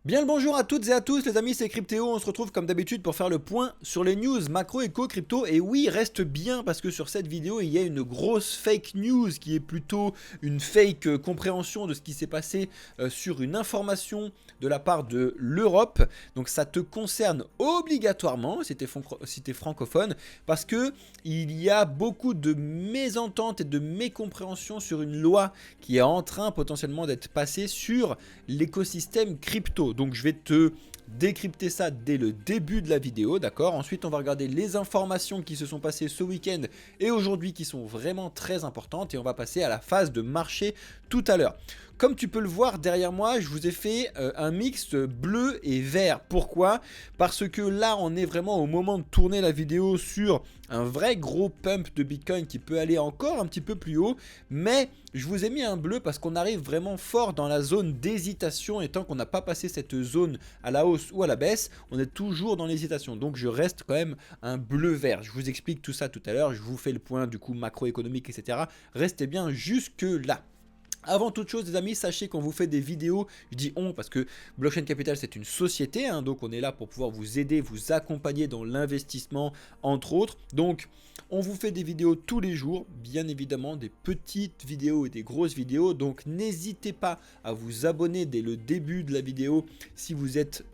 Bien le bonjour à toutes et à tous les amis, c'est Cryptéo, on se retrouve comme d'habitude pour faire le point sur les news macro, éco, crypto. Et oui, reste bien parce que sur cette vidéo, il y a une grosse fake news qui est plutôt une fake compréhension de ce qui s'est passé sur une information de la part de l'Europe. Donc ça te concerne obligatoirement si t'es francophone, parce que il y a beaucoup de mésententes et de mécompréhensions sur une loi qui est en train potentiellement d'être passée sur l'écosystème crypto. Donc je vais te décrypter ça dès le début de la vidéo, d'accord. Ensuite on va regarder les informations qui se sont passées ce week-end et aujourd'hui qui sont vraiment très importantes, et on va passer à la phase de marché tout à l'heure. Comme tu peux le voir derrière moi, je vous ai fait un mix bleu et vert. Pourquoi? Parce que là, on est vraiment au moment de tourner la vidéo sur un vrai gros pump de Bitcoin qui peut aller encore un petit peu plus haut. Mais je vous ai mis un bleu parce qu'on arrive vraiment fort dans la zone d'hésitation. Et tant qu'on n'a pas passé cette zone à la hausse ou à la baisse, on est toujours dans l'hésitation. Donc je reste quand même un bleu-vert. Je vous explique tout ça tout à l'heure. Je vous fais le point du coup macroéconomique, etc. Restez bien jusque là. Avant toute chose les amis, sachez qu'on vous fait des vidéos, je dis on parce que Blockchain Capital c'est une société, donc on est là pour pouvoir vous aider, vous accompagner dans l'investissement entre autres. Donc on vous fait des vidéos tous les jours, bien évidemment des petites vidéos et des grosses vidéos. Donc n'hésitez pas à vous abonner dès le début de la vidéo si vous êtes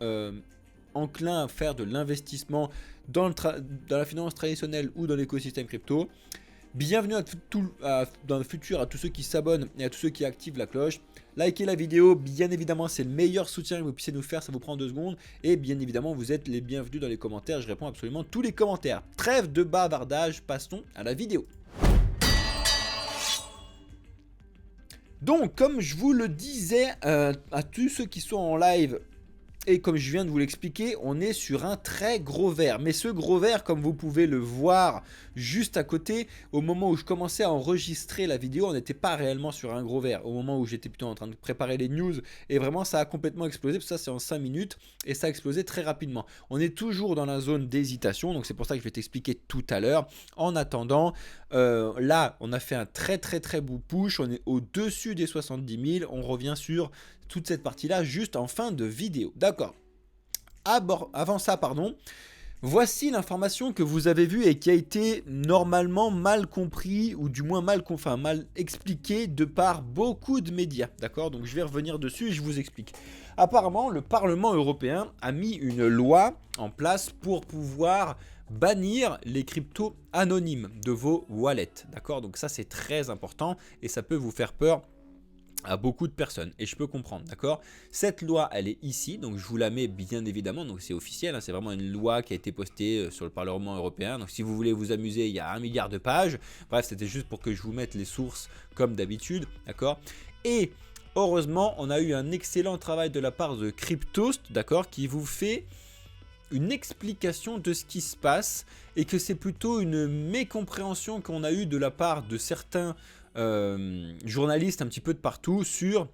enclin à faire de l'investissement dans la finance traditionnelle ou dans l'écosystème crypto. Bienvenue dans le futur à tous ceux qui s'abonnent et à tous ceux qui activent la cloche. Likez la vidéo, bien évidemment c'est le meilleur soutien que vous puissiez nous faire, ça vous prend 2 secondes. Et bien évidemment vous êtes les bienvenus dans les commentaires, je réponds absolument tous les commentaires. Trêve de bavardage, passons à la vidéo. Donc comme je vous le disais à tous ceux qui sont en live, et comme je viens de vous l'expliquer, on est sur un très gros vert. Mais ce gros vert, comme vous pouvez le voir juste à côté, au moment où je commençais à enregistrer la vidéo, on n'était pas réellement sur un gros vert. Au moment où j'étais plutôt en train de préparer les news, et vraiment ça a complètement explosé, parce que ça c'est en 5 minutes, et ça a explosé très rapidement. On est toujours dans la zone d'hésitation, donc c'est pour ça que je vais t'expliquer tout à l'heure. En attendant, là on a fait un très beau push, on est au-dessus des 70 000, on revient sur toute cette partie là juste en fin de vidéo, d'accord. Avant ça, pardon, voici l'information que vous avez vue et qui a été normalement mal compris, ou du moins mal expliqué de par beaucoup de médias, d'accord. Donc je vais revenir dessus et je vous explique. Apparemment le Parlement européen a mis une loi en place pour pouvoir bannir les cryptos anonymes de vos wallets, d'accord. Donc ça c'est très important et ça peut vous faire peur à beaucoup de personnes, et je peux comprendre, d'accord. Cette loi elle est ici, donc je vous la mets bien évidemment, donc c'est officiel, c'est vraiment une loi qui a été postée sur le Parlement européen. Donc si vous voulez vous amuser, il y a 1 milliard de pages. Bref, c'était juste pour que je vous mette les sources comme d'habitude, d'accord. Et heureusement on a eu un excellent travail de la part de Cryptost, d'accord, qui vous fait une explication de ce qui se passe, et que c'est plutôt une mécompréhension qu'on a eu de la part de certains journalistes un petit peu de partout sur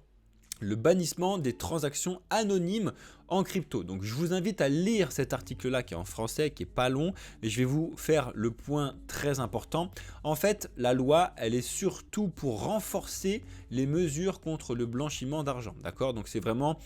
le bannissement des transactions anonymes en crypto. Donc je vous invite à lire cet article là qui est en français, qui est pas long, et je vais vous faire le point très important. En fait la loi elle est surtout pour renforcer les mesures contre le blanchiment d'argent, d'accord. Donc c'est vraiment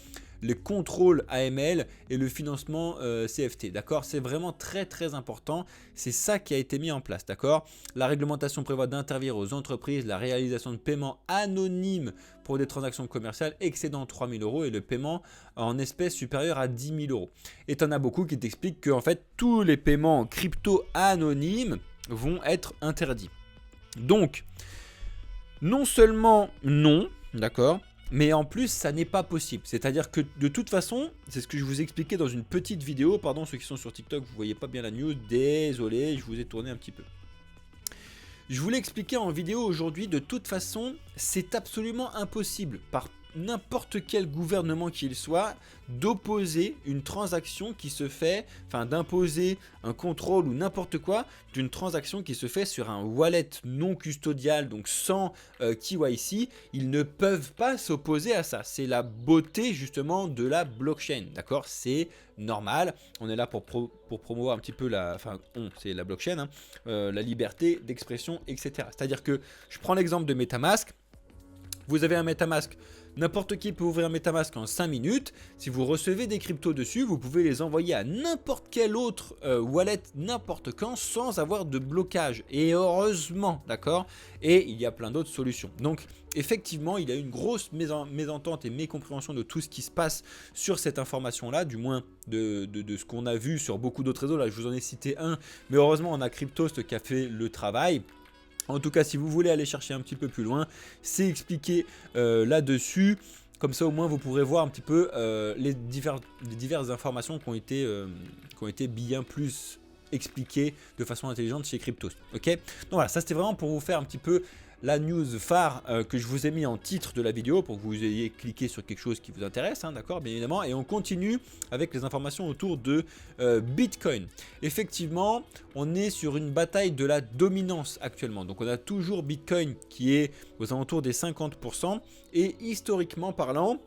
les contrôles AML et le financement CFT, d'accord. C'est vraiment très important, c'est ça qui a été mis en place, d'accord. La réglementation prévoit d'interdire aux entreprises la réalisation de paiements anonymes pour des transactions commerciales excédant 3 000 € et le paiement en espèces supérieur à 10 000 €. Et tu en as beaucoup qui t'expliquent que en fait tous les paiements crypto anonymes vont être interdits. Donc non seulement non, d'accord, mais en plus ça n'est pas possible. C'est-à-dire que de toute façon, c'est ce que je vous expliquais dans une petite vidéo, pardon ceux qui sont sur TikTok, vous voyez pas bien la news, désolé, je vous ai tourné un petit peu. Je vous l'ai expliqué en vidéo aujourd'hui, de toute façon c'est absolument impossible par n'importe quel gouvernement qu'il soit d'opposer une transaction qui se fait, d'imposer un contrôle ou n'importe quoi d'une transaction qui se fait sur un wallet non custodial, donc sans KYC. Ils ne peuvent pas s'opposer à ça. C'est la beauté justement de la blockchain, d'accord. C'est normal, on est là pour promouvoir un petit peu c'est la blockchain, la liberté d'expression, etc. C'est à dire que je prends l'exemple de MetaMask. Vous avez un MetaMask N'importe qui peut ouvrir MetaMask en 5 minutes. Si vous recevez des cryptos dessus, vous pouvez les envoyer à n'importe quel autre wallet, n'importe quand, sans avoir de blocage. Et heureusement, d'accord. Et il y a plein d'autres solutions. Donc, effectivement, il y a une grosse mésentente et mécompréhension de tout ce qui se passe sur cette information-là, du moins de ce qu'on a vu sur beaucoup d'autres réseaux. Là, je vous en ai cité un, mais heureusement, on a Cryptost qui a fait le travail. En tout cas, si vous voulez aller chercher un petit peu plus loin, c'est expliqué là-dessus. Comme ça, au moins, vous pourrez voir un petit peu les diverses informations qui ont été bien plus expliquées de façon intelligente chez Cryptost. Ok. Donc voilà, ça c'était vraiment pour vous faire un petit peu la news phare que je vous ai mis en titre de la vidéo pour que vous ayez cliqué sur quelque chose qui vous intéresse, hein, d'accord, bien évidemment. Et on continue avec les informations autour de Bitcoin. Effectivement, on est sur une bataille de la dominance actuellement. Donc on a toujours Bitcoin qui est aux alentours des 50%. Et historiquement parlant,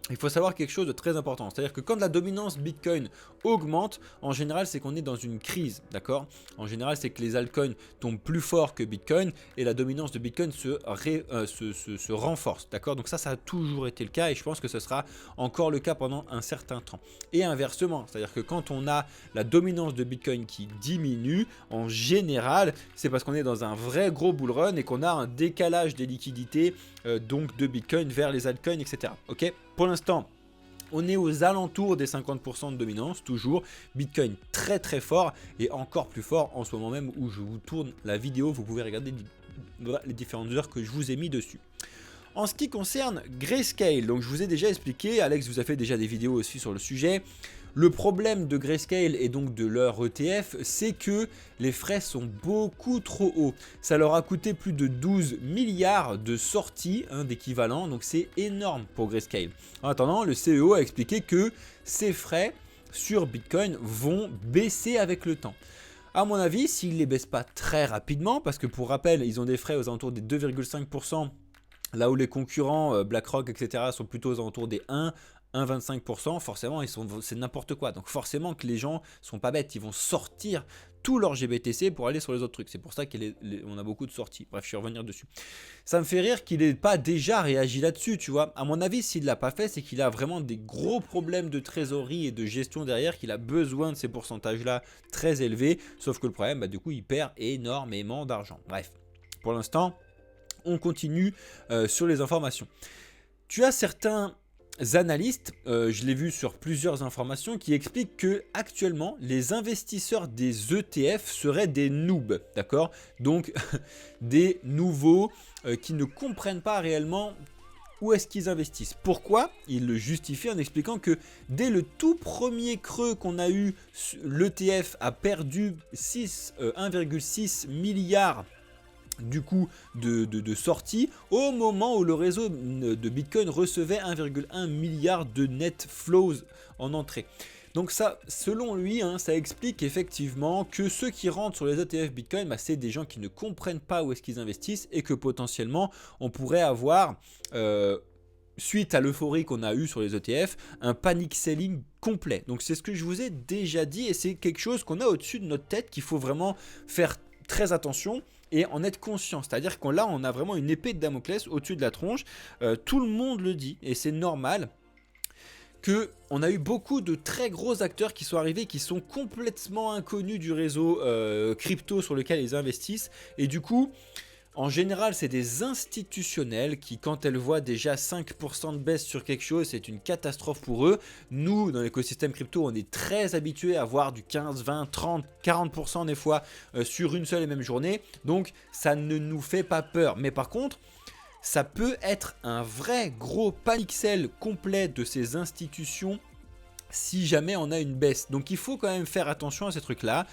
il faut savoir quelque chose de très important, c'est-à-dire que quand la dominance Bitcoin augmente, en général c'est qu'on est dans une crise, d'accord. En général c'est que les altcoins tombent plus fort que Bitcoin et la dominance de Bitcoin se renforce, d'accord. Donc ça a toujours été le cas et je pense que ce sera encore le cas pendant un certain temps. Et inversement, c'est-à-dire que quand on a la dominance de Bitcoin qui diminue, en général c'est parce qu'on est dans un vrai gros bull run et qu'on a un décalage des liquidités donc de Bitcoin vers les altcoins, etc. Ok. Pour l'instant, on est aux alentours des 50% de dominance, toujours. Bitcoin très très fort et encore plus fort en ce moment même où je vous tourne la vidéo. Vous pouvez regarder les différentes heures que je vous ai mis dessus. En ce qui concerne Grayscale, donc je vous ai déjà expliqué, Alex vous a fait déjà des vidéos aussi sur le sujet. Le problème de Grayscale et donc de leur ETF, c'est que les frais sont beaucoup trop hauts. Ça leur a coûté plus de 12 milliards de sorties d'équivalent, donc c'est énorme pour Grayscale. En attendant, le CEO a expliqué que ces frais sur Bitcoin vont baisser avec le temps. À mon avis, s'ils ne les baissent pas très rapidement, parce que pour rappel, ils ont des frais aux alentours des 2,5%, là où les concurrents, BlackRock, etc., sont plutôt aux alentours des 1,25%, forcément c'est n'importe quoi. Donc forcément que les gens sont pas bêtes, ils vont sortir tout leur GBTC pour aller sur les autres trucs. C'est pour ça qu'on a beaucoup de sorties. Bref, je vais revenir dessus. Ça me fait rire qu'il n'ait pas déjà réagi là-dessus, tu vois. À mon avis, s'il ne l'a pas fait, c'est qu'il a vraiment des gros problèmes de trésorerie et de gestion derrière, qu'il a besoin de ces pourcentages-là très élevés. Sauf que le problème, du coup, il perd énormément d'argent. Bref, pour l'instant, on continue sur les informations. Tu as certains analystes, je l'ai vu sur plusieurs informations, qui expliquent que actuellement les investisseurs des ETF seraient des noobs, d'accord. Donc des nouveaux qui ne comprennent pas réellement où est-ce qu'ils investissent. Pourquoi? Ils le justifient en expliquant que dès le tout premier creux qu'on a eu, l'ETF a perdu 1,6 milliard du coup de sortie au moment où le réseau de Bitcoin recevait 1,1 milliard de net flows en entrée. Donc ça, selon lui, ça explique effectivement que ceux qui rentrent sur les ETF Bitcoin, c'est des gens qui ne comprennent pas où est-ce qu'ils investissent et que potentiellement on pourrait avoir, suite à l'euphorie qu'on a eue sur les ETF, un panic selling complet. Donc c'est ce que je vous ai déjà dit et c'est quelque chose qu'on a au-dessus de notre tête qu'il faut vraiment faire très attention et en être conscient. C'est-à-dire qu'on on a vraiment une épée de Damoclès au-dessus de la tronche. Tout le monde le dit et c'est normal qu'on a eu beaucoup de très gros acteurs qui sont arrivés, qui sont complètement inconnus du réseau crypto sur lequel ils investissent. Et du coup, en général, c'est des institutionnels qui, quand elles voient déjà 5% de baisse sur quelque chose, c'est une catastrophe pour eux. Nous, dans l'écosystème crypto, on est très habitués à voir du 15, 20, 30, 40% des fois sur une seule et même journée. Donc, ça ne nous fait pas peur. Mais par contre, ça peut être un vrai gros panic sell complet de ces institutions si jamais on a une baisse. Donc il faut quand même faire attention à ces trucs là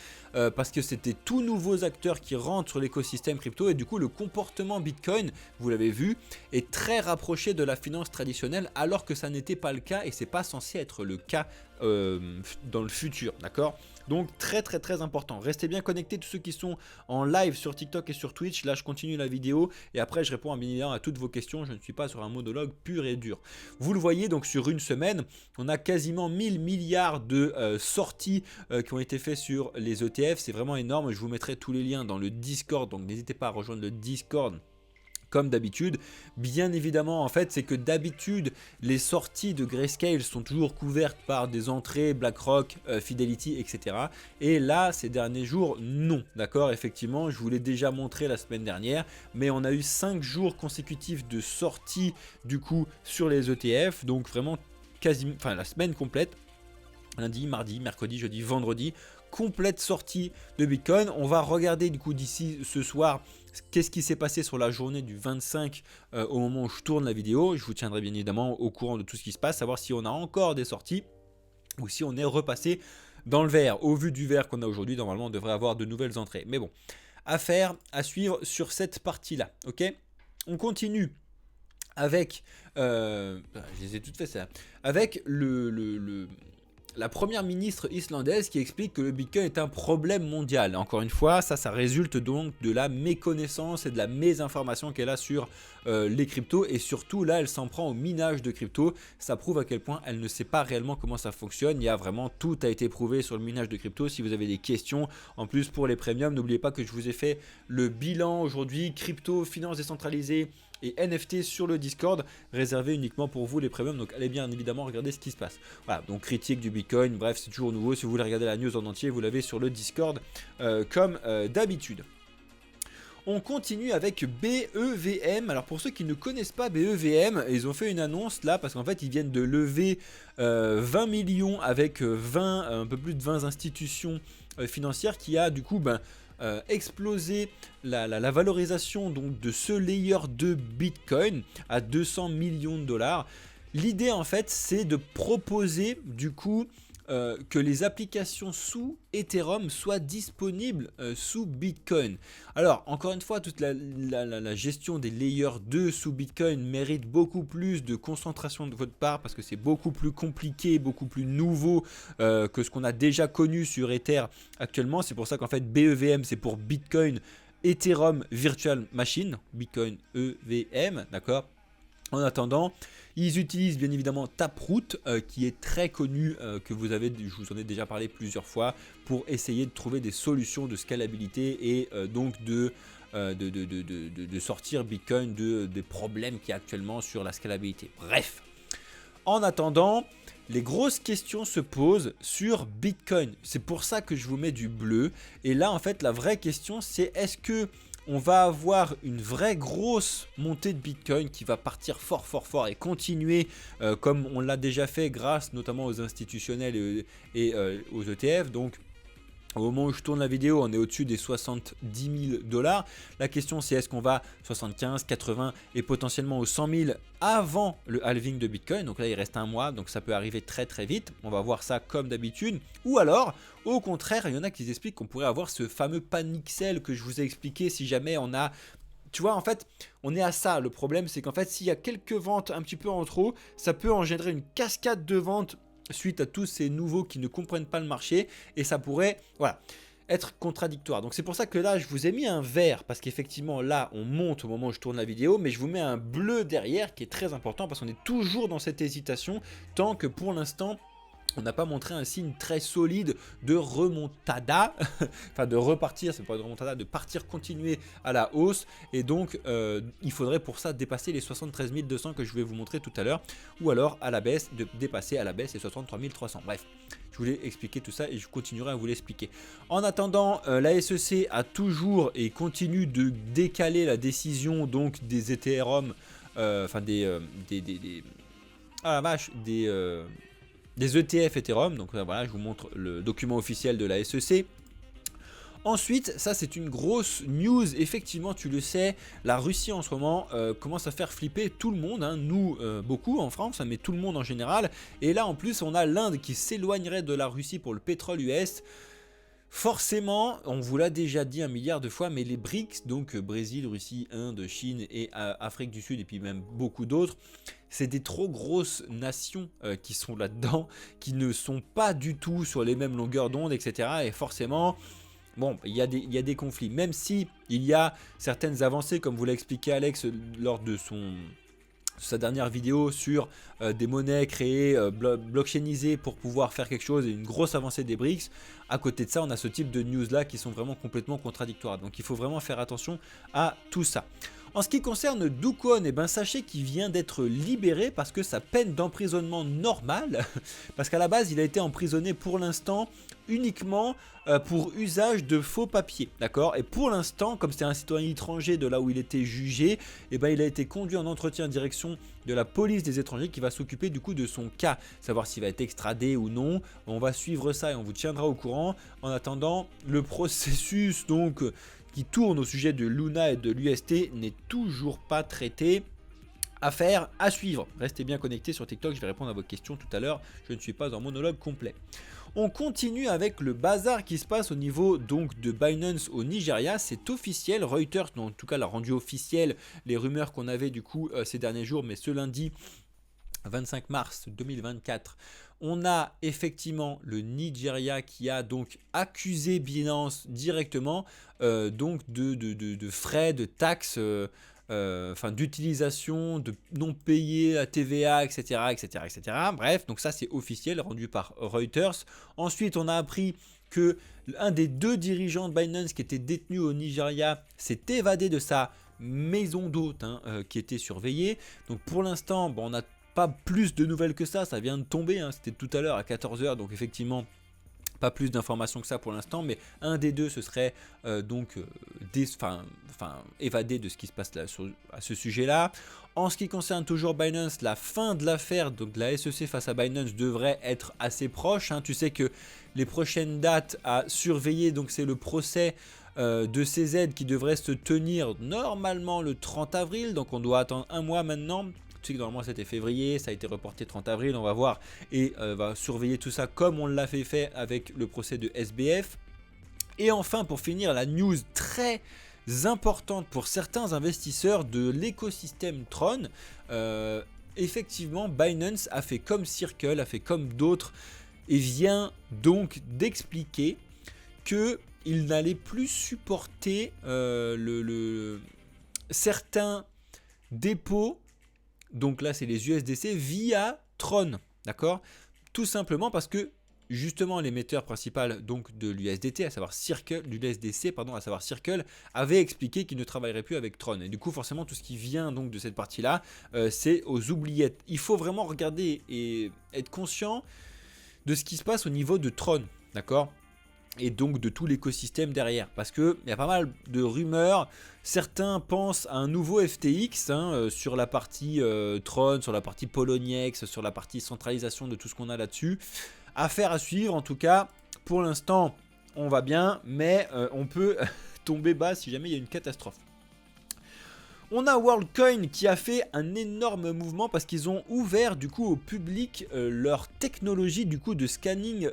parce que c'était tout nouveaux acteurs qui rentrent sur l'écosystème crypto et du coup le comportement Bitcoin, vous l'avez vu, est très rapproché de la finance traditionnelle alors que ça n'était pas le cas et c'est pas censé être le cas dans le futur, d'accord. Donc très très très important, restez bien connectés tous ceux qui sont en live sur TikTok et sur Twitch. Là je continue la vidéo et après je réponds bien évidemment à toutes vos questions. Je ne suis pas sur un monologue pur et dur. Vous le voyez, donc sur une semaine on a quasiment 1000 milliards de sorties qui ont été faites sur les ETF. C'est vraiment énorme, je vous mettrai tous les liens dans le Discord, donc n'hésitez pas à rejoindre le Discord comme d'habitude. Bien évidemment, en fait, c'est que d'habitude, les sorties de Grayscale sont toujours couvertes par des entrées BlackRock, Fidelity, etc. Et là, ces derniers jours, non. D'accord, effectivement, je vous l'ai déjà montré la semaine dernière, mais on a eu 5 jours consécutifs de sorties du coup sur les ETF, donc vraiment quasiment, enfin la semaine complète. Lundi, mardi, mercredi, jeudi, vendredi, complète sortie de Bitcoin. On va regarder du coup d'ici ce soir qu'est-ce qui s'est passé sur la journée du 25 au moment où je tourne la vidéo. Je vous tiendrai bien évidemment au courant de tout ce qui se passe, savoir si on a encore des sorties ou si on est repassé dans le vert. Au vu du vert qu'on a aujourd'hui, normalement on devrait avoir de nouvelles entrées. Mais bon, affaire à suivre sur cette partie-là. Ok, on continue avec, je les ai toutes fait ça, avec la première ministre islandaise qui explique que le Bitcoin est un problème mondial. Encore une fois, ça résulte donc de la méconnaissance et de la mésinformation qu'elle a sur les cryptos. Et surtout, là, elle s'en prend au minage de cryptos. Ça prouve à quel point elle ne sait pas réellement comment ça fonctionne. Il y a vraiment, tout a été prouvé sur le minage de cryptos. Si vous avez des questions, en plus pour les premiums, n'oubliez pas que je vous ai fait le bilan aujourd'hui, crypto, finances décentralisées et NFT sur le Discord, réservé uniquement pour vous les premiums, donc allez bien évidemment regarder ce qui se passe. Voilà, donc critique du Bitcoin, bref c'est toujours nouveau, si vous voulez regarder la news en entier, vous l'avez sur le Discord comme d'habitude. On continue avec BEVM. Alors pour ceux qui ne connaissent pas BEVM, ils ont fait une annonce là parce qu'en fait ils viennent de lever 20 millions avec un peu plus de 20 institutions financières qui a du coup exploser la valorisation donc de ce layer de Bitcoin à 200 millions de dollars. L'idée en fait c'est de proposer du coup que les applications sous Ethereum soient disponibles sous Bitcoin. Alors encore une fois, toute la gestion des layers 2 sous Bitcoin mérite beaucoup plus de concentration de votre part parce que c'est beaucoup plus compliqué, beaucoup plus nouveau que ce qu'on a déjà connu sur Ether actuellement. C'est pour ça qu'en fait BEVM c'est pour Bitcoin Ethereum Virtual Machine, Bitcoin EVM, d'accord. En attendant, ils utilisent bien évidemment Taproot qui est très connu, que vous avez, je vous en ai déjà parlé plusieurs fois, pour essayer de trouver des solutions de scalabilité et donc de sortir Bitcoin des problèmes qu'il y a actuellement sur la scalabilité. Bref, en attendant, les grosses questions se posent sur Bitcoin. C'est pour ça que je vous mets du bleu. Et là, en fait, la vraie question, c'est est-ce que on va avoir une vraie grosse montée de Bitcoin qui va partir fort et continuer comme on l'a déjà fait grâce notamment aux institutionnels et aux ETF. Donc au moment où je tourne la vidéo, on est au-dessus des 70 000 dollars. La question c'est est-ce qu'on va 75, 80 et potentiellement aux 100 000 avant le halving de Bitcoin. Donc là il reste un mois, donc ça peut arriver très vite. On va voir ça comme d'habitude. Ou alors, au contraire, il y en a qui expliquent qu'on pourrait avoir ce fameux panic sell que je vous ai expliqué si jamais on a... Tu vois, en fait, on est à ça. Le problème, c'est qu'en fait, s'il y a quelques ventes un petit peu en trop, ça peut engendrer une cascade de ventes suite à tous ces nouveaux qui ne comprennent pas le marché et ça pourrait être contradictoire. Donc c'est pour ça que là je vous ai mis un vert parce qu'effectivement là on monte au moment où je tourne la vidéo, mais je vous mets un bleu derrière qui est très important parce qu'on est toujours dans cette hésitation tant que pour l'instant on n'a pas montré un signe très solide de remontada, enfin de repartir, c'est pas de remontada, de partir continuer à la hausse. Et donc il faudrait pour ça dépasser les 73 200 que je vais vous montrer tout à l'heure, ou alors à la baisse, de dépasser à la baisse les 63 300. Bref, je voulais expliquer tout ça et je continuerai à vous l'expliquer. En attendant, la SEC a toujours et continue de décaler la décision donc des Ethereum, enfin ah la vache, des ETF Ethereum. Donc voilà, je vous montre le document officiel de la SEC. Ensuite, ça c'est une grosse news, effectivement tu le sais, la Russie en ce moment commence à faire flipper tout le monde, hein. Nous beaucoup en France, hein, mais tout le monde en général. Et là en plus on a l'Inde qui s'éloignerait de la Russie pour le pétrole US. Forcément, on vous l'a déjà dit 1 milliard de fois, mais les BRICS, donc Brésil, Russie, Inde, Chine et Afrique du Sud et puis même beaucoup d'autres, c'est des trop grosses nations qui sont là-dedans, qui ne sont pas du tout sur les mêmes longueurs d'onde, etc. Et forcément, bon, il y a des conflits, même si il y a certaines avancées, comme vous l'a expliqué Alex lors de sa dernière vidéo sur des monnaies créées, blockchainisées pour pouvoir faire quelque chose et une grosse avancée des BRICS. À côté de ça, on a ce type de news là qui sont vraiment complètement contradictoires. Donc il faut vraiment faire attention à tout ça. En ce qui concerne Do Kwon, eh ben, sachez qu'il vient d'être libéré parce que sa peine d'emprisonnement normale, parce qu'à la base il a été emprisonné pour l'instant uniquement pour usage de faux papiers, d'accord. Et pour l'instant, comme c'est un citoyen étranger de là où il était jugé, eh ben, il a été conduit en entretien en direction de la police des étrangers qui va s'occuper du coup de son cas, savoir s'il va être extradé ou non. On va suivre ça et on vous tiendra au courant. En attendant, le processus donc qui tourne au sujet de Luna et de l'UST n'est toujours pas traité. Affaire à suivre. Restez bien connectés sur TikTok, je vais répondre à vos questions tout à l'heure. Je ne suis pas en monologue complet. On continue avec le bazar qui se passe au niveau donc de Binance au Nigeria. C'est officiel, Reuters en tout cas l'a rendu officiel les rumeurs qu'on avait du coup ces derniers jours, mais ce lundi 25 mars 2024, on a effectivement le Nigeria qui a donc accusé Binance directement donc de frais, de taxes, d'utilisation, de non payés à TVA, etc., etc., etc. Bref, donc ça c'est officiel, rendu par Reuters. Ensuite, on a appris que l'un des 2 dirigeants de Binance qui était détenu au Nigeria s'est évadé de sa maison d'hôte qui était surveillée. Donc pour l'instant, bon, on a pas plus de nouvelles que ça vient de tomber, c'était tout à l'heure à 14 h, donc effectivement pas plus d'informations que ça pour l'instant, mais un des 2 se serait évadé de ce qui se passe là, à ce sujet là. En ce qui concerne toujours Binance, la fin de l'affaire, donc la SEC face à Binance devrait être assez proche, tu sais que les prochaines dates à surveiller, donc c'est le procès de CZ qui devrait se tenir normalement le 30 avril, donc on doit attendre un mois maintenant. Tu sais que normalement c'était février, ça a été reporté 30 avril, on va voir et va surveiller tout ça comme on l'a fait avec le procès de SBF. Et enfin, pour finir, la news très importante pour certains investisseurs de l'écosystème Tron, effectivement Binance a fait comme Circle, a fait comme d'autres et vient donc d'expliquer qu'il n'allait plus supporter certains dépôts. Donc là, c'est les USDC via Tron, d'accord? Tout simplement parce que justement l'émetteur principal donc de l'USDT, à savoir Circle, du USDC, pardon, à savoir Circle, avait expliqué qu'il ne travaillerait plus avec Tron. Et du coup, forcément, tout ce qui vient donc de cette partie-là, c'est aux oubliettes. Il faut vraiment regarder et être conscient de ce qui se passe au niveau de Tron, d'accord? Et donc de tout l'écosystème derrière, parce qu'il y a pas mal de rumeurs. Certains pensent à un nouveau FTX sur la partie Tron, sur la partie Poloniex, sur la partie centralisation de tout ce qu'on a là-dessus. Affaire à suivre, en tout cas pour l'instant on va bien, mais on peut tomber bas si jamais il y a une catastrophe. On a WorldCoin qui a fait un énorme mouvement parce qu'ils ont ouvert du coup au public leur technologie du coup de scanning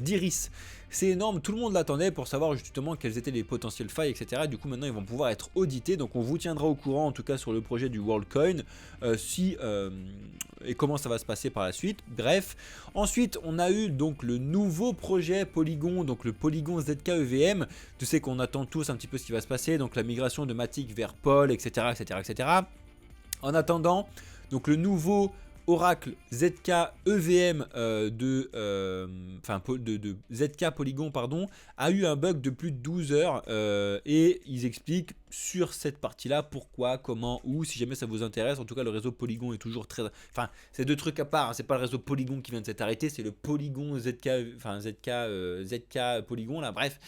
d'iris. C'est énorme, tout le monde l'attendait pour savoir justement quelles étaient les potentielles failles, etc. Du coup maintenant ils vont pouvoir être audités, donc on vous tiendra au courant en tout cas sur le projet du WorldCoin et comment ça va se passer par la suite. Bref, ensuite on a eu donc le nouveau projet Polygon, donc le Polygon ZK EVM. Tu sais qu'on attend tous un petit peu ce qui va se passer, donc la migration de Matic vers Pol, etc., etc., etc. En attendant, donc le nouveau Oracle ZK EVM de ZK Polygon pardon, a eu un bug de plus de 12 heures et ils expliquent sur cette partie là pourquoi, comment, où, si jamais ça vous intéresse. En tout cas le réseau Polygon est toujours très... Enfin c'est 2 trucs à part, c'est pas le réseau Polygon qui vient de s'être arrêté, c'est le Polygon ZK, ZK Polygon là, bref,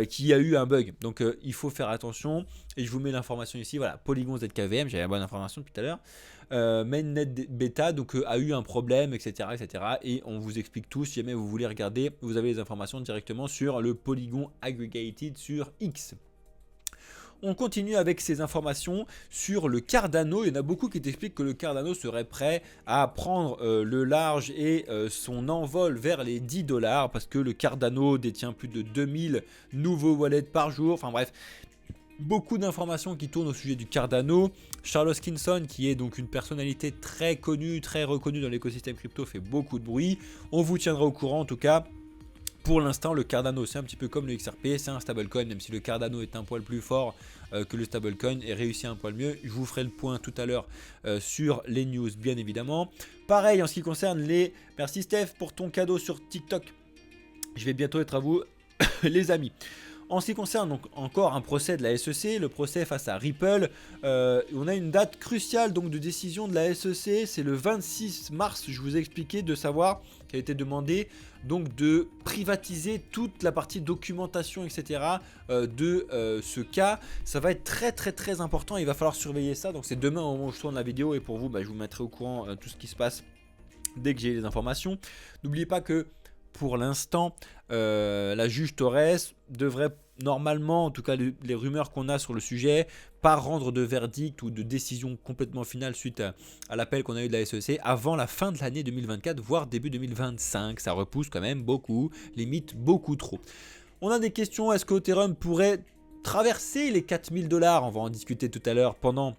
qui a eu un bug. Donc il faut faire attention et je vous mets l'information ici, voilà, Polygon ZK EVM, j'avais la bonne information depuis tout à l'heure. Mainnet Beta donc a eu un problème, etc., etc. Et on vous explique tout. Si jamais vous voulez regarder, vous avez les informations directement sur le Polygon Aggregated sur X. On continue avec ces informations sur le Cardano. Il y en a beaucoup qui t'expliquent que le Cardano serait prêt à prendre le large et son envol vers les 10 $ parce que le Cardano détient plus de 2000 nouveaux wallets par jour. Enfin bref, beaucoup d'informations qui tournent au sujet du Cardano. Charles Hoskinson, qui est donc une personnalité très connue, très reconnue dans l'écosystème crypto, fait beaucoup de bruit. On vous tiendra au courant en tout cas. Pour l'instant, le Cardano, c'est un petit peu comme le XRP, c'est un stablecoin, même si le Cardano est un poil plus fort que le stablecoin et réussit un poil mieux. Je vous ferai le point tout à l'heure sur les news, bien évidemment. Pareil, en ce qui concerne les... Merci Steph pour ton cadeau sur TikTok. Je vais bientôt être à vous, les amis. En ce qui concerne donc encore un procès de la SEC, le procès face à Ripple, on a une date cruciale donc de décision de la SEC, c'est le 26 mars, je vous ai expliqué, de savoir qu'il a été demandé donc de privatiser toute la partie documentation, etc. De ce cas. Ça va être très important, il va falloir surveiller ça, donc c'est demain au moment où je tourne la vidéo, et pour vous, je vous mettrai au courant tout ce qui se passe dès que j'ai les informations. N'oubliez pas que pour l'instant, la juge Torres devrait normalement, en tout cas les rumeurs qu'on a sur le sujet, pas rendre de verdict ou de décision complètement finale suite à l'appel qu'on a eu de la SEC avant la fin de l'année 2024, voire début 2025. Ça repousse quand même beaucoup, limite beaucoup trop. On a des questions, est-ce que Ethereum pourrait traverser les 4000 $? On va en discuter tout à l'heure pendant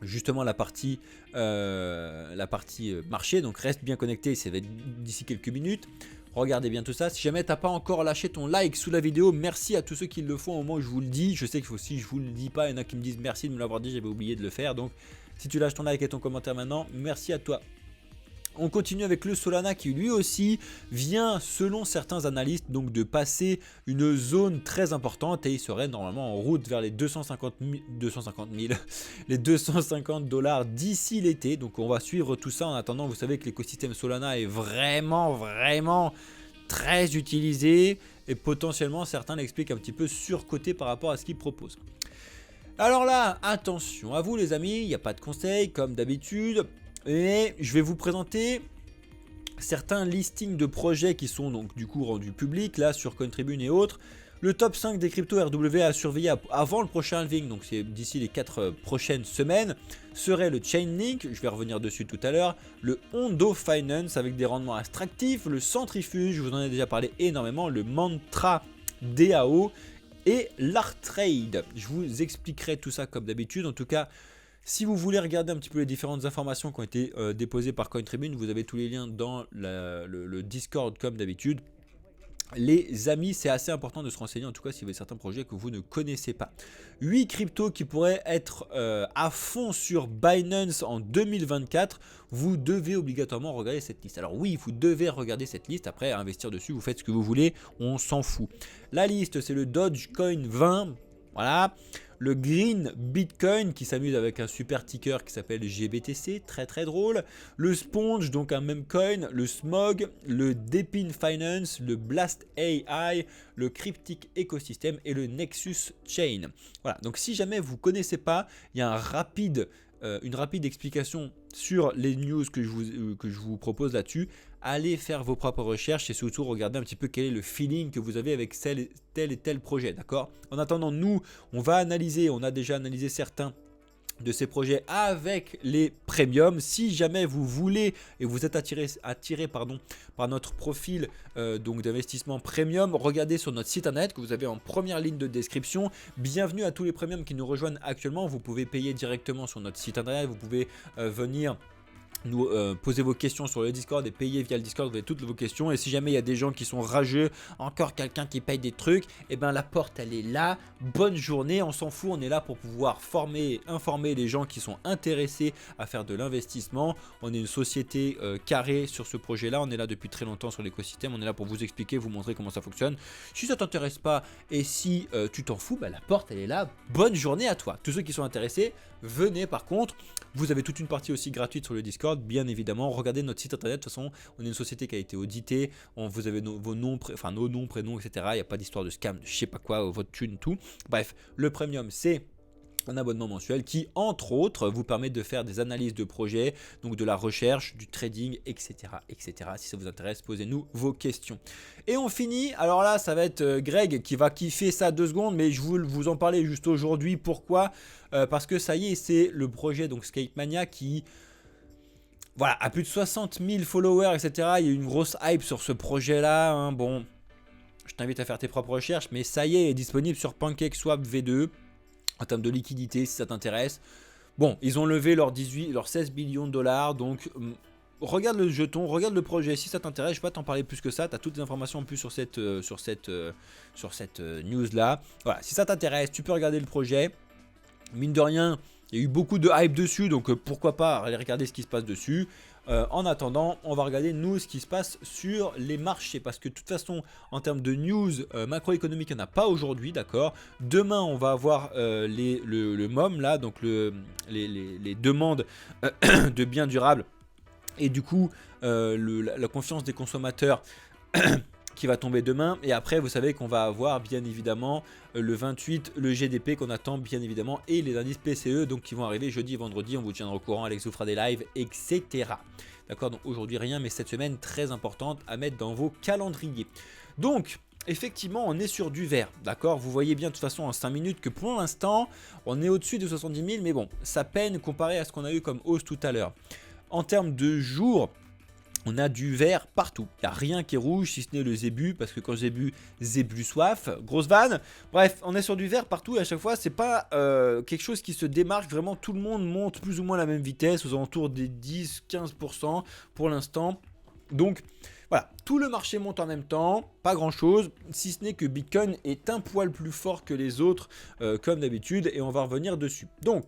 justement la partie marché, donc reste bien connecté, ça va être d'ici quelques minutes. Regardez bien tout ça. Si jamais tu n'as pas encore lâché ton like sous la vidéo, merci à tous ceux qui le font au moment où je vous le dis. Je sais que si je vous le dis pas, il y en a qui me disent merci de me l'avoir dit, j'avais oublié de le faire. Donc si tu lâches ton like et ton commentaire maintenant, merci à toi. On continue avec le Solana qui lui aussi vient, selon certains analystes, donc de passer une zone très importante, et il serait normalement en route vers les 250 000 les 250 $ d'ici l'été. Donc on va suivre tout ça. En attendant, vous savez que l'écosystème Solana est vraiment très utilisé, et potentiellement certains l'expliquent un petit peu surcoté par rapport à ce qu'ils proposent. Alors là, attention à vous les amis, il n'y a pas de conseils comme d'habitude. Et je vais vous présenter certains listings de projets qui sont donc du coup rendus publics là sur Cointribune et autres. Le top 5 des cryptos RW à surveiller avant le prochain halving, donc c'est d'ici les 4 prochaines semaines, serait le Chainlink, je vais revenir dessus tout à l'heure, le Hondo Finance avec des rendements attractifs, le Centrifuge, je vous en ai déjà parlé énormément, le Mantra DAO et l'Artrade. Je vous expliquerai tout ça comme d'habitude. En tout cas, si vous voulez regarder un petit peu les différentes informations qui ont été déposées par Cointribune, vous avez tous les liens dans le Discord comme d'habitude. Les amis, c'est assez important de se renseigner, en tout cas si vous avez certains projets que vous ne connaissez pas. 8 cryptos qui pourraient être à fond sur Binance en 2024. Vous devez obligatoirement regarder cette liste. Alors oui, vous devez regarder cette liste. Après, investir dessus, vous faites ce que vous voulez, on s'en fout. La liste, c'est le Dogecoin 20. Voilà. Le Green Bitcoin qui s'amuse avec un super ticker qui s'appelle GBTC, très drôle. Le Sponge, donc un meme coin. Le Smog, le Depin Finance, le Blast AI, le Cryptic Ecosystem et le Nexus Chain. Voilà, donc si jamais vous ne connaissez pas, il y a une rapide explication sur les news que je vous propose là-dessus. Allez faire vos propres recherches et surtout regarder un petit peu quel est le feeling que vous avez avec tel et tel projet, d'accord? En attendant, nous, on a déjà analysé certains de ces projets avec les premiums. Si jamais vous voulez et vous êtes attiré par notre profil donc d'investissement premium, regardez sur notre site internet que vous avez en première ligne de description. Bienvenue à tous les premiums qui nous rejoignent actuellement. Vous pouvez payer directement sur notre site internet, vous pouvez venir nous poser vos questions sur le Discord et payer via le Discord, vous avez toutes vos questions. Et si jamais il y a des gens qui sont rageux, encore quelqu'un qui paye des trucs, et ben la porte elle est là. Bonne journée, on s'en fout, on est là pour pouvoir informer les gens qui sont intéressés à faire de l'investissement. On est une société carrée sur ce projet là, on est là depuis très longtemps sur l'écosystème, on est là pour vous expliquer, vous montrer comment ça fonctionne. Si ça t'intéresse pas et si tu t'en fous, la porte elle est là. Bonne journée à toi. Tous ceux qui sont intéressés, venez. Par contre, vous avez toute une partie aussi gratuite sur le Discord, bien évidemment. Regardez notre site internet, de toute façon, on est une société qui a été auditée. Vous avez nos noms, prénoms, etc. Il n'y a pas d'histoire de scam, de je sais pas quoi, votre thune, tout. Bref, le premium, c'est un abonnement mensuel qui, entre autres, vous permet de faire des analyses de projets, donc de la recherche, du trading, etc. Si ça vous intéresse, posez-nous vos questions. Et on finit, alors là, ça va être Greg qui va kiffer ça 2 secondes, mais je voulais vous en parler juste aujourd'hui. Pourquoi? Parce que ça y est, c'est le projet donc Scape Mania qui... Voilà, à plus de 60 000 followers, etc. Il y a eu une grosse hype sur ce projet-là. Hein. Bon, je t'invite à faire tes propres recherches, mais ça y est, il est disponible sur PancakeSwap V2 en termes de liquidité, si ça t'intéresse. Bon, ils ont levé leurs 16 millions de dollars, donc regarde le jeton, regarde le projet, si ça t'intéresse. Je ne vais pas t'en parler plus que ça, tu as toutes les informations en plus sur cette news-là. Voilà, si ça t'intéresse, tu peux regarder le projet. Mine de rien, il y a eu beaucoup de hype dessus, donc pourquoi pas aller regarder ce qui se passe dessus. En attendant, on va regarder nous ce qui se passe sur les marchés, parce que de toute façon, en termes de news macroéconomique, il n'y en a pas aujourd'hui, d'accord. Demain, on va avoir le MOM là, donc les demandes de biens durables, et du coup la confiance des consommateurs qui va tomber demain. Et après, vous savez qu'on va avoir bien évidemment le 28, le GDP qu'on attend bien évidemment, et les indices PCE donc qui vont arriver jeudi, vendredi. On vous tiendra au courant, Alex vous fera des lives, etc. D'accord, donc aujourd'hui rien, mais cette semaine très importante à mettre dans vos calendriers. Donc effectivement, on est sur du vert, d'accord. Vous voyez bien de toute façon en 5 minutes que pour l'instant, on est au-dessus de 70 000, mais bon, ça peine comparé à ce qu'on a eu comme hausse tout à l'heure. En termes de jours, on a du vert partout. Il n'y a rien qui est rouge si ce n'est le zébu, parce que quand zébu soif, grosse vanne. Bref, on est sur du vert partout et à chaque fois, c'est pas quelque chose qui se démarque. Vraiment, tout le monde monte plus ou moins à la même vitesse, aux alentours des 10-15% pour l'instant. Donc voilà, tout le marché monte en même temps, pas grand chose, si ce n'est que Bitcoin est un poil plus fort que les autres, comme d'habitude, et on va revenir dessus. Donc,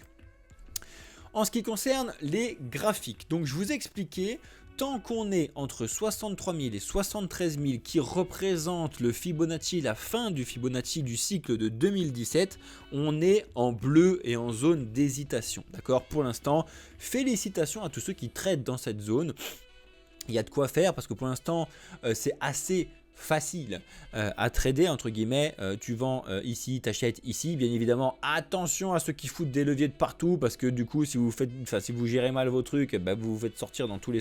en ce qui concerne les graphiques, donc je vous ai expliqué, tant qu'on est entre 63 000 et 73 000 qui représentent le Fibonacci, la fin du Fibonacci du cycle de 2017, on est en bleu et en zone d'hésitation. D'accord? Pour l'instant, félicitations à tous ceux qui traitent dans cette zone. Il y a de quoi faire parce que pour l'instant, c'est assez facile à trader entre guillemets. Tu vends ici, t'achètes ici. Bien évidemment, attention à ceux qui foutent des leviers de partout parce que du coup, si vous gérez mal vos trucs, bah, vous vous faites sortir dans tous les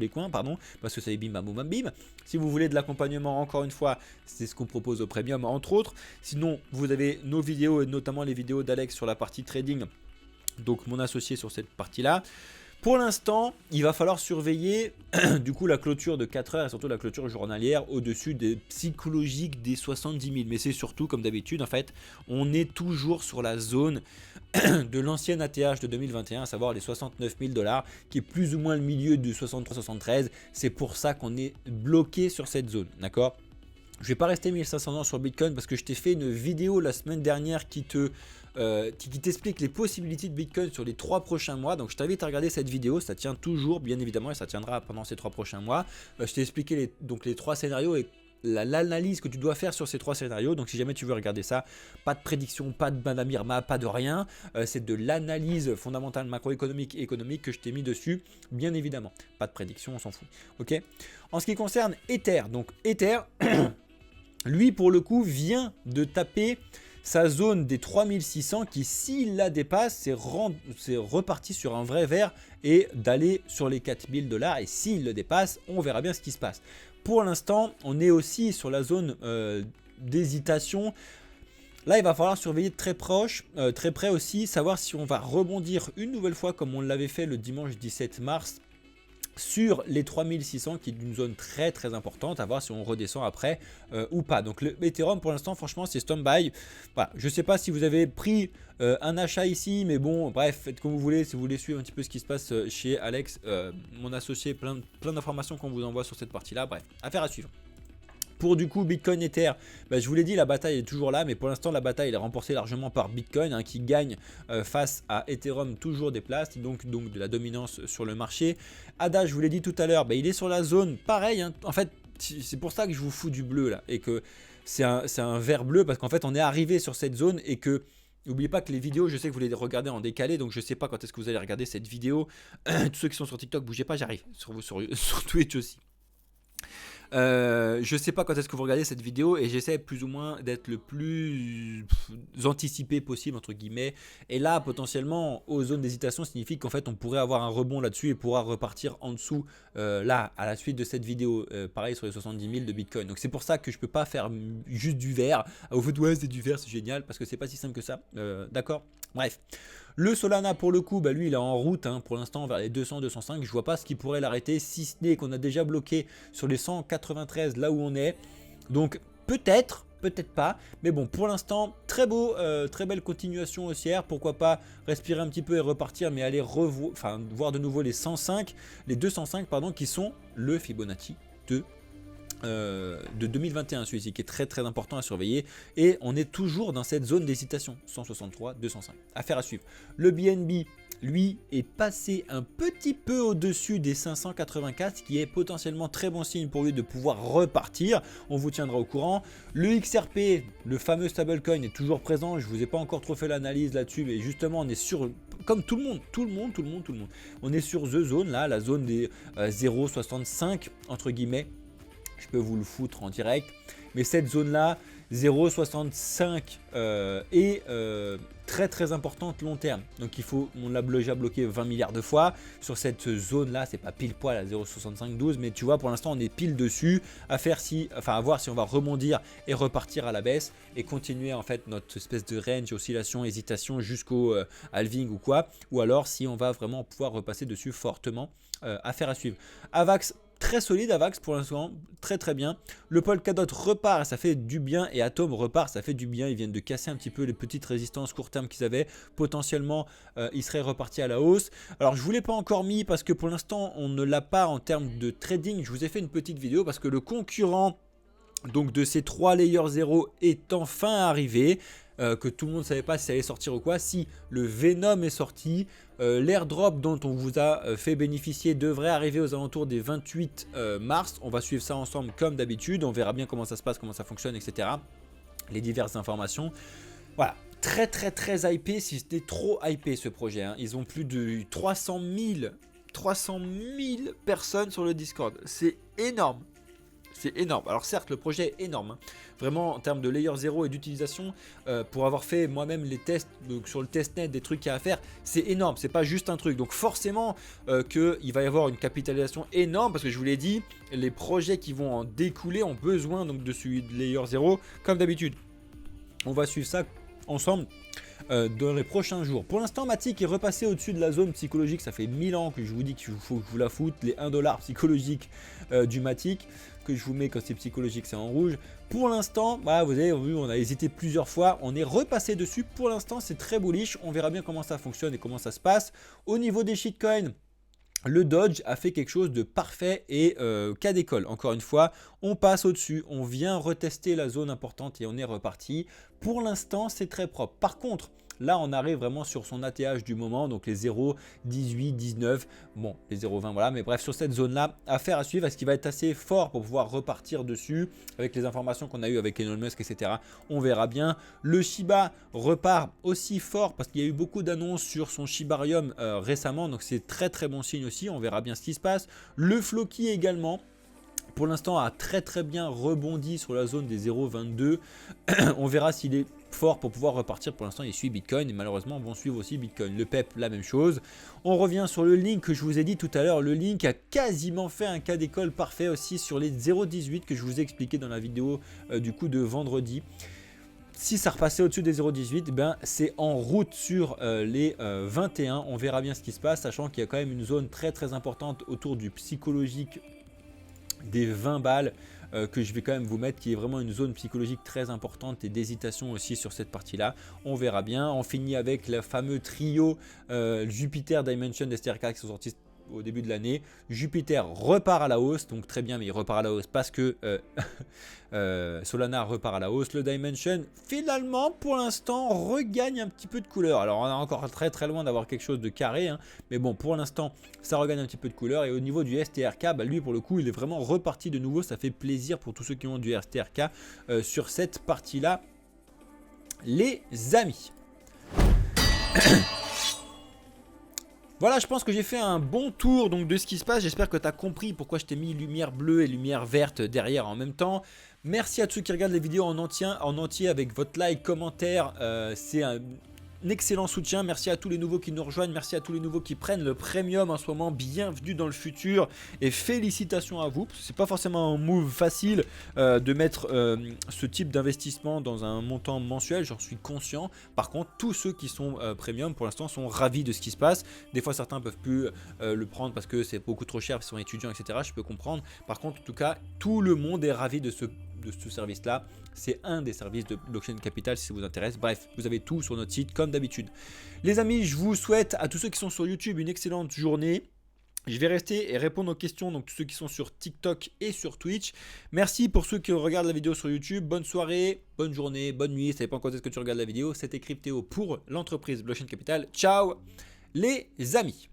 coins, pardon, parce que c'est bim bam boum bam bim. Si vous voulez de l'accompagnement, encore une fois, c'est ce qu'on propose au premium entre autres. Sinon, vous avez nos vidéos et notamment les vidéos d'Alex sur la partie trading. Donc mon associé sur cette partie-là. Pour l'instant, il va falloir surveiller du coup la clôture de 4 heures et surtout la clôture journalière au-dessus des psychologiques des 70 000. Mais c'est surtout comme d'habitude en fait, on est toujours sur la zone de l'ancienne ATH de 2021, à savoir les 69 000 $, qui est plus ou moins le milieu du 63-73. C'est pour ça qu'on est bloqué sur cette zone, d'accord? Je vais pas rester 1500 ans sur Bitcoin parce que je t'ai fait une vidéo la semaine dernière qui t'explique les possibilités de Bitcoin sur les 3 prochains mois. Donc je t'invite à regarder cette vidéo, ça tient toujours bien évidemment et ça tiendra pendant ces 3 prochains mois. Je t'ai expliqué les 3 scénarios et l'analyse que tu dois faire sur ces 3 scénarios. Donc si jamais tu veux regarder ça, pas de prédiction, pas de Madame Irma, pas de rien. C'est de l'analyse fondamentale macroéconomique et économique que je t'ai mis dessus, bien évidemment. Pas de prédiction, on s'en fout. Ok. En ce qui concerne Ether, donc Ether, lui pour le coup vient de taper sa zone des 3600 qui, s'il la dépasse, c'est reparti sur un vrai vert et d'aller sur les 4000 $. Et s'il le dépasse, on verra bien ce qui se passe. Pour l'instant, on est aussi sur la zone d'hésitation. Là, il va falloir surveiller de très près aussi, savoir si on va rebondir une nouvelle fois comme on l'avait fait le dimanche 17 mars. Sur les 3600 qui est une zone très très importante, à voir si on redescend après ou pas. Donc le Ethereum pour l'instant franchement c'est stand-by. Voilà, je sais pas si vous avez pris un achat ici, mais bon bref, faites comme vous voulez. Si vous voulez suivre un petit peu ce qui se passe chez Alex, mon associé, plein d'informations qu'on vous envoie sur cette partie là. Bref, affaire à suivre. Pour du coup Bitcoin Ether, bah, je vous l'ai dit, la bataille est toujours là, mais pour l'instant la bataille est remportée largement par Bitcoin, hein, qui gagne face à Ethereum toujours des places, donc de la dominance sur le marché. ADA, je vous l'ai dit tout à l'heure, bah, il est sur la zone pareil, hein. En fait c'est pour ça que je vous fous du bleu là, et que c'est un vert bleu, parce qu'en fait on est arrivé sur cette zone et que... N'oubliez pas que les vidéos, je sais que vous les regardez en décalé, donc je sais pas quand est-ce que vous allez regarder cette vidéo. Tous ceux qui sont sur TikTok, bougez pas, j'arrive. Sur Twitch aussi. Je sais pas quand est-ce que vous regardez cette vidéo et j'essaie plus ou moins d'être le plus anticipé possible entre guillemets, et là potentiellement aux zones d'hésitation signifie qu'en fait on pourrait avoir un rebond là-dessus et pourra repartir en dessous là à la suite de cette vidéo, pareil sur les 70 000 de Bitcoin. Donc c'est pour ça que je peux pas faire juste du vert. Au fait ouais c'est du vert, c'est génial, parce que c'est pas si simple que ça, d'accord. Bref, le Solana pour le coup, bah lui il est en route hein, pour l'instant vers les 200-205. Je vois pas ce qui pourrait l'arrêter, si ce n'est qu'on a déjà bloqué sur les 193 là où on est. Donc peut-être pas, mais bon pour l'instant très beau, très belle continuation haussière. Pourquoi pas respirer un petit peu et repartir, mais aller voir de nouveau les 205 pardon, qui sont le Fibonacci de 2021, celui-ci qui est très très important à surveiller, et on est toujours dans cette zone d'hésitation 163 205, affaire à suivre. Le BNB lui, est passé un petit peu au-dessus des 584, ce qui est potentiellement très bon signe pour lui de pouvoir repartir. On vous tiendra au courant. Le XRP, le fameux stablecoin, est toujours présent. Je vous ai pas encore trop fait l'analyse là-dessus, mais justement, on est sur, comme tout le monde, on est sur The Zone, là, la zone des 0,65 entre guillemets. Je peux vous le foutre en direct, mais cette zone là 0,65 est très importante long terme, donc il faut, on l'a déjà bloqué 20 milliards de fois sur cette zone là. C'est pas pile poil à 0,6512, mais tu vois, pour l'instant on est pile dessus, à voir si on va rebondir et repartir à la baisse et continuer en fait notre espèce de range, oscillation, hésitation jusqu'au halving ou quoi, ou alors si on va vraiment pouvoir repasser dessus fortement. Affaire à suivre. Avax, très solide, Avax pour l'instant, très bien. Le Polkadot repart, ça fait du bien, et Atom repart, ça fait du bien. Ils viennent de casser un petit peu les petites résistances court terme qu'ils avaient. Potentiellement, ils seraient repartis à la hausse. Alors, je ne vous l'ai pas encore mis parce que pour l'instant, on ne l'a pas en termes de trading. Je vous ai fait une petite vidéo parce que le concurrent donc de ces 3 layers 0 est enfin arrivé. Que tout le monde ne savait pas si ça allait sortir ou quoi. Si le Venom est sorti, l'airdrop dont on vous a fait bénéficier devrait arriver aux alentours des 28 mars. On va suivre ça ensemble comme d'habitude. On verra bien comment ça se passe, comment ça fonctionne, etc. Les diverses informations. Voilà, très hypé. Si c'était trop hypé ce projet, hein. Ils ont plus de 300 000 personnes sur le Discord. C'est énorme. C'est énorme. Alors certes, le projet est énorme, hein. Vraiment en termes de layer 0 et d'utilisation, pour avoir fait moi-même les tests, donc sur le testnet, des trucs qu'il y a à faire, c'est énorme. C'est pas juste un truc. Donc forcément qu'il va y avoir une capitalisation énorme, parce que je vous l'ai dit, les projets qui vont en découler ont besoin donc de celui de layer 0 comme d'habitude. On va suivre ça ensemble dans les prochains jours. Pour l'instant, Matic est repassé au-dessus de la zone psychologique. Ça fait 1000 ans que je vous dis qu'il faut que je vous la foute. Les 1 dollar psychologique du Matic que je vous mets quand c'est psychologique, c'est en rouge. Pour l'instant, bah, vous avez vu, on a hésité plusieurs fois. On est repassé dessus. Pour l'instant, c'est très bullish. On verra bien comment ça fonctionne et comment ça se passe. Au niveau des shitcoins, le Dodge a fait quelque chose de parfait et cas d'école. Encore une fois, on passe au-dessus, on vient retester la zone importante et on est reparti. Pour l'instant, c'est très propre. Par contre, là, on arrive vraiment sur son ATH du moment, donc les 0, 18, 19, bon, les 0,20, voilà. Mais bref, sur cette zone-là, affaire à suivre. Est-ce qu'il va être assez fort pour pouvoir repartir dessus avec les informations qu'on a eues avec Elon Musk, etc. On verra bien. Le Shiba repart aussi fort parce qu'il y a eu beaucoup d'annonces sur son Shibarium récemment, donc c'est très bon signe aussi. On verra bien ce qui se passe. Le Floki également, pour l'instant, a très bien rebondi sur la zone des 0,22. On verra s'il est fort pour pouvoir repartir. Pour l'instant, il suit Bitcoin et malheureusement, vont suivre aussi Bitcoin. Le PEP, la même chose. On revient sur le Link que je vous ai dit tout à l'heure. Le Link a quasiment fait un cas d'école parfait aussi sur les 0,18 que je vous ai expliqué dans la vidéo du coup de vendredi. Si ça repassait au-dessus des 0,18, ben c'est en route sur les 21. On verra bien ce qui se passe, sachant qu'il y a quand même une zone très importante autour du psychologique des 20 balles que je vais quand même vous mettre, qui est vraiment une zone psychologique très importante et d'hésitation aussi sur cette partie là. On verra bien. On finit avec le fameux trio Jupiter, Dimension, STRK qui sont sortis au début de l'année. Jupiter repart à la hausse, donc très bien, mais il repart à la hausse parce que Solana repart à la hausse. Le Dimension finalement pour l'instant regagne un petit peu de couleur. Alors on est encore très loin d'avoir quelque chose de carré, hein, mais bon, pour l'instant ça regagne un petit peu de couleur. Et au niveau du STRK, bah, lui pour le coup il est vraiment reparti de nouveau. Ça fait plaisir pour tous ceux qui ont du STRK sur cette partie là, les amis. Voilà, je pense que j'ai fait un bon tour donc de ce qui se passe. J'espère que tu as compris pourquoi je t'ai mis lumière bleue et lumière verte derrière en même temps. Merci à tous ceux qui regardent les vidéos en entier avec votre like, commentaire. C'est un excellent soutien. Merci à tous les nouveaux qui nous rejoignent. Merci à tous les nouveaux qui prennent le premium en ce moment. Bienvenue dans le futur et félicitations à vous. C'est pas forcément un move facile de mettre ce type d'investissement dans un montant mensuel. J'en suis conscient. Par contre, tous ceux qui sont premium pour l'instant sont ravis de ce qui se passe. Des fois, certains peuvent plus le prendre parce que c'est beaucoup trop cher, ils sont étudiants, etc. Je peux comprendre. Par contre, en tout cas, tout le monde est ravi de ce service là. C'est un des services de Blockchain Capital si ça vous intéresse. Bref, vous avez tout sur notre site comme d'habitude. Les amis, je vous souhaite à tous ceux qui sont sur YouTube une excellente journée. Je vais rester et répondre aux questions, donc tous ceux qui sont sur TikTok et sur Twitch. Merci pour ceux qui regardent la vidéo sur YouTube. Bonne soirée, bonne journée, bonne nuit. Ça dépend quand est-ce que tu regardes la vidéo. C'était Cryptéo pour l'entreprise Blockchain Capital. Ciao les amis.